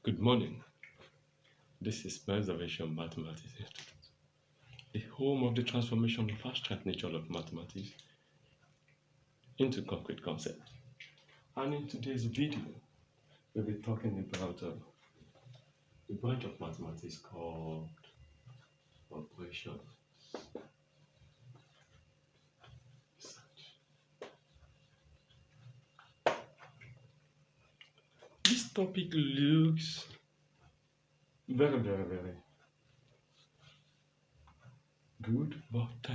Good morning. This is Preservation Mathematics Institute, the home of the transformation of abstract nature of mathematics into concrete concepts. And in today's video, we'll be talking about a branch of mathematics called operation research. This topic looks very good, but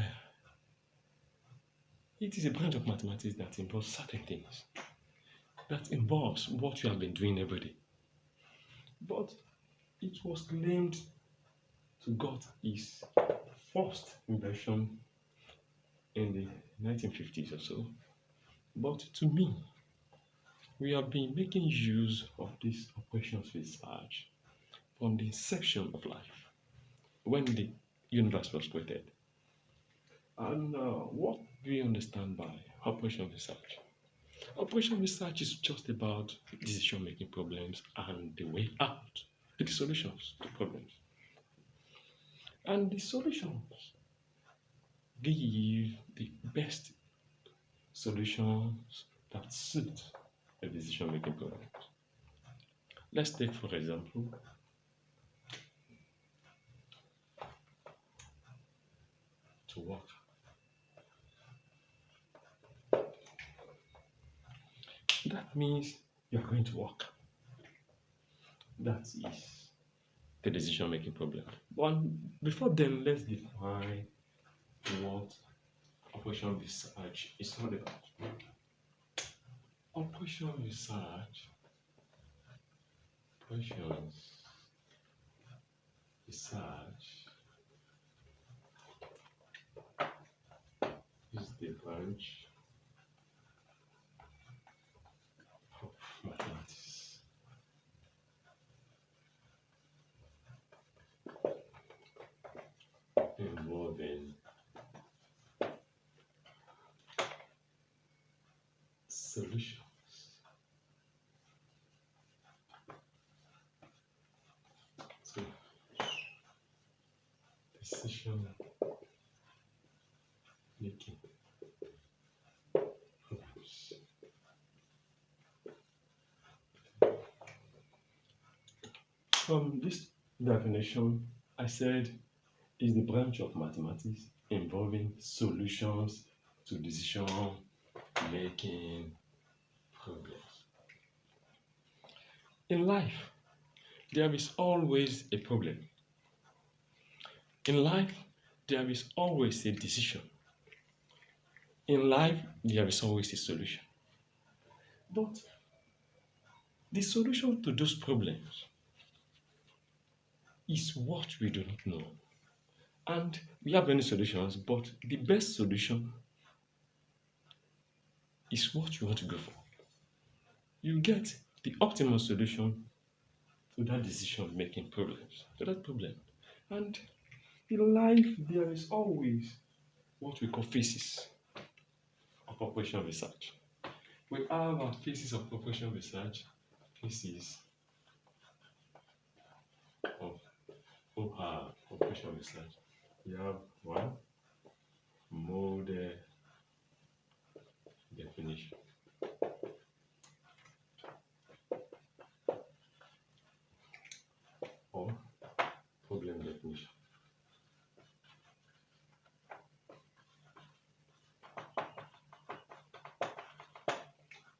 it is a branch of mathematics that involves certain things, that involves what you have been doing every day. But it was claimed to got its first invention in the 1950s or so. But to me, we have been making use of this operations research from the inception of life, when the universe was created. And what do we understand by operation research? Operation research is just about decision-making problems and the way out, the solutions to problems. And the solutions give the best solutions that suit the decision-making problems. Let's take, for example, to work. That means you're going to work. That is the decision-making problem. But before then, let's define what operation research is all about. Operation research, operations research is the branch of mathematics involving solutions to decision making problems. From this definition, I said is the branch of mathematics involving solutions to decision making problems. In life, there is always a problem. In life, there is always a decision. In life, there is always a solution. But the solution to those problems is what we do not know. And we have many solutions, but the best solution is what you want to go for. You get the optimal solution to that decision-making problems, to that problem. And in life, there is always what we call phases of operation research. We have our phases of operation research, phases of operation research. We have one, model definition. Or problem definition.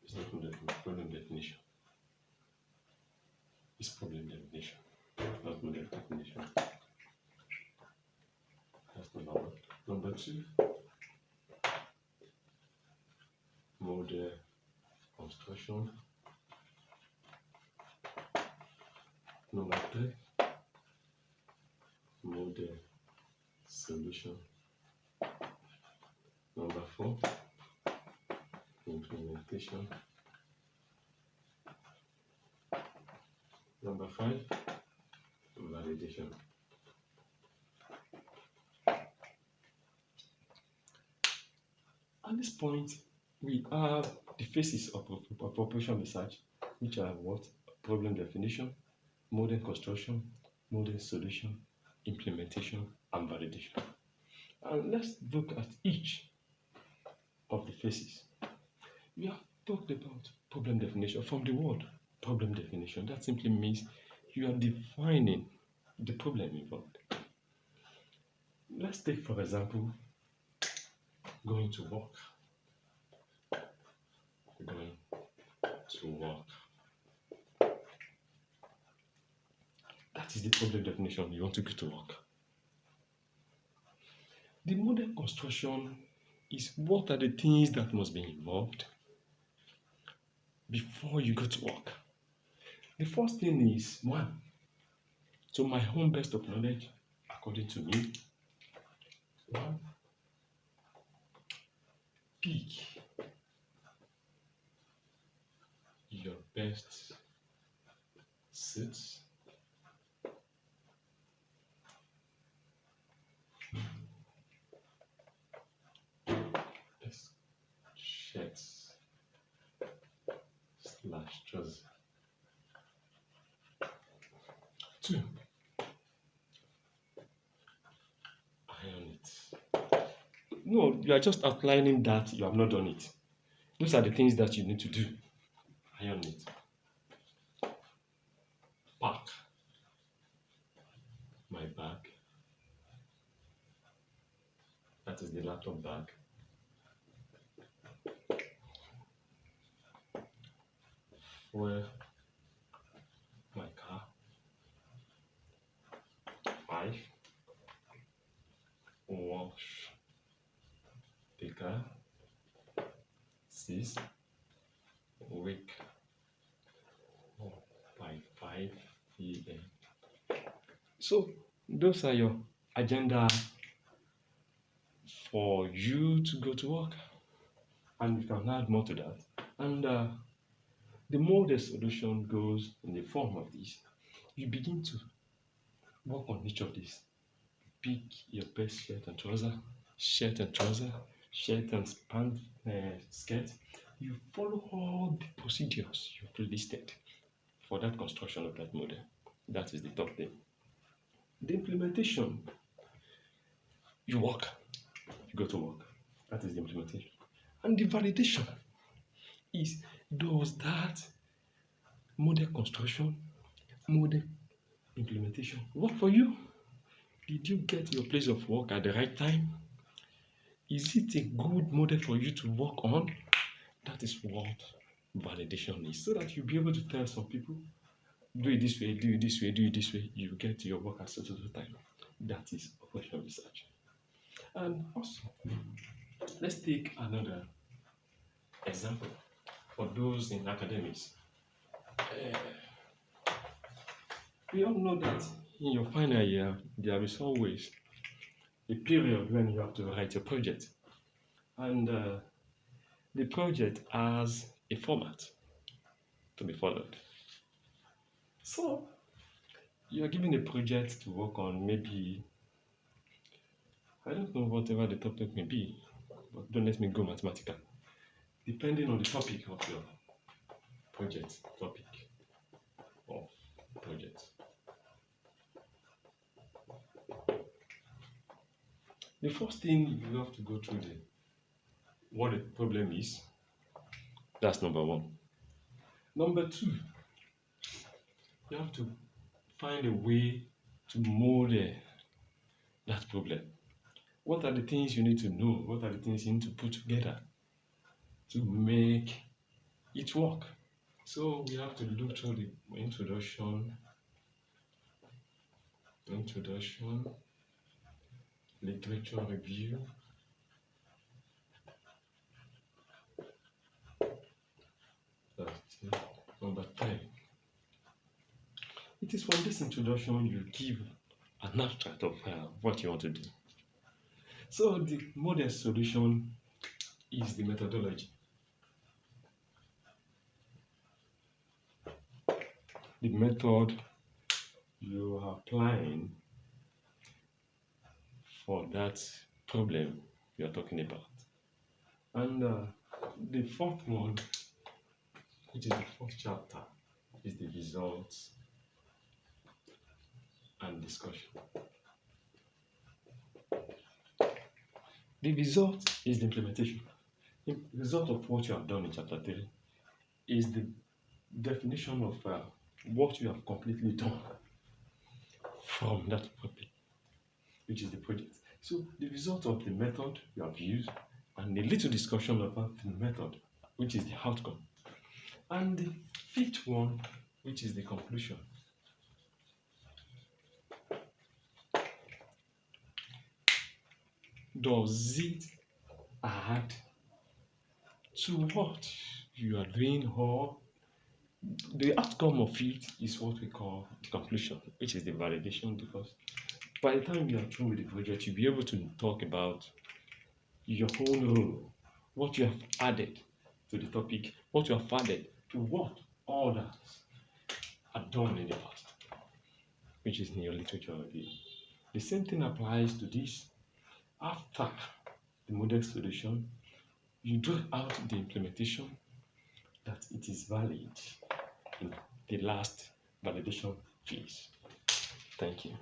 It's not problem definition. It's problem definition, not model definition. That's number one. Number two, model construction. Number three, model solution. Number four, implementation. Number five, validation. At this point, we have the phases of operation research, which are what? Problem definition, modern construction, modern solution, implementation, and validation. And let's look at each of the phases. We have talked about problem definition from the word problem definition. That simply means you are defining the problem involved. Let's take, for example, going to work. Going to work. That is the problem definition. You want to go to work. The model construction is what are the things that must be involved before you go to work. The first thing is one, to my own best of knowledge, according to me, one, pick your best suits. Best shirts / trousers. Two, iron it. No, you are just outlining that you have not done it. Those are the things that you need to do. Iron it. Pack my bag. That is the laptop bag. Fuel my car. 5, wash the car. 6, wake up by 5 p.m. So those are your agenda for you to go to work, and you can add more to that. And the more the solution goes in the form of this, you begin to work on each of these. Pick your best shirt and trouser, shirt and skirt. You follow all the procedures you've listed for that construction of that model. That is the top thing. The implementation, you work, you go to work. That is the implementation. And the validation is, does that model construction, model implementation work for you? Did you get your place of work at the right time? Is it a good model for you to work on? That is what validation is, so that you'll be able to tell some people, do it this way, do it this way, do it this way. You get your work at such a time. That is operational research. And also, let's take another example for those in academics. We all know that in your final year, there is always a period when you have to write your project. And the project has a format to be followed. So, you are given a project to work on, maybe, I don't know, whatever the topic may be, but don't let me go mathematical. Depending on the topic of your project, the first thing you have to go through what the problem is. That's number one. Number two, you have to find a way to model that problem. What are the things you need to know? What are the things you need to put together to make it work? So we have to look through the introduction, literature review, number 10. It is from this introduction you give an abstract of what you want to do. So the model solution is the methodology. The method you are applying for that problem you are talking about. And the fourth one, which is the fourth chapter, is the results and discussion. The result is the implementation. The result of what you have done in chapter 3 is the definition of what you have completely done from that topic, which is the project. So the result of the method you have used and a little discussion about the method, which is the outcome. And the fifth one, which is the conclusion. Does it add to what you are doing, or the outcome of it is what we call the conclusion, which is the validation, because by the time you are through with the project, you'll be able to talk about your own role, what you have added to the topic, what you have added to what others have done in the past, which is in your literature review. The same thing applies to this. After the model solution, you draw out the implementation that it is valid in the last validation phase. Thank you.